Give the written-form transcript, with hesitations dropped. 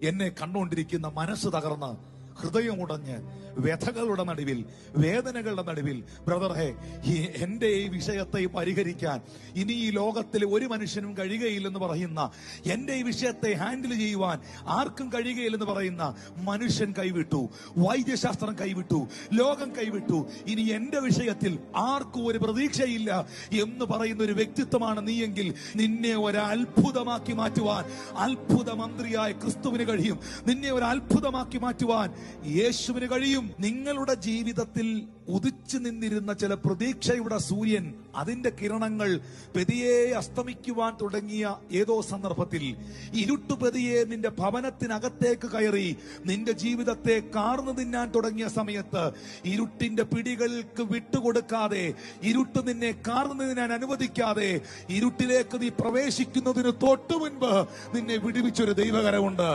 എന്നെ കണ്ടുകൊണ്ടിരിക്കുന്ന മനസ്സ് തകർന്ന് ഹൃദയമുടഞ്ഞ് വ്യഥകളുടെ നടുവിൽ, വേദനകളുടെ നടുവിൽ, ബ്രദറെ, എന്റെ ഈ വിഷയത്തെ പരിഹരിക്കാൻ ഇനി ഈ ലോകത്തിൽ ഒരു മനുഷ്യനും കഴിയുകയില്ലെന്ന് പറയുന്ന, എന്റെ ഈ വിഷയത്തെ ഹാൻഡിൽ ചെയ്യുവാൻ ആർക്കും കഴിയുകയില്ലെന്ന് പറയുന്ന മനുഷ്യൻ കൈവിട്ടു, വൈദ്യശാസ്ത്രം കൈവിട്ടു, ലോകം കൈവിട്ടു, ഇനി എന്റെ വിഷയത്തിൽ ആർക്കും ഒരു പ്രതീക്ഷയില്ല എന്ന് പറയുന്ന ഒരു വ്യക്തിത്വമാണ് നീയെങ്കിൽ നിന്നെ ഒരു അത്ഭുതമാക്കി മാറ്റുവാൻ അത്ഭുത മന്ത്രിയായ ക്രിസ്തുവിന് കഴിയും. നിന്നെ ഒരു അത്ഭുതമാക്കി മാറ്റുവാൻ യേശുവിന് കഴിയും. നിങ്ങളുടെ ജീവിതത്തിൽ ഉദിച്ചു നിന്നിരുന്ന ചില പ്രതീക്ഷയുടെ സൂര്യൻ, അതിന്റെ കിരണങ്ങൾ പെതിയെ അസ്തമിക്കുവാൻ തുടങ്ങിയ ഏതോ സന്ദർഭത്തിൽ ഇരുട്ട് പെതിയെ നിന്റെ ഭവനത്തിനകത്തേക്ക് കയറി നിന്റെ ജീവിതത്തെ കാർന്നു തിന്നാൻ തുടങ്ങിയ സമയത്ത് ഇരുട്ടിന്റെ പിടികൾക്ക് വിട്ടുകൊടുക്കാതെ, ഇരുട്ട് നിന്നെ കാർന്നു തിന്നാൻ അനുവദിക്കാതെ, ഇരുട്ടിലേക്ക് നീ പ്രവേശിക്കുന്നതിന് തൊട്ടു മുൻപ് നിന്നെ വിടുവിച്ചൊരു ദൈവകരമുണ്ട്.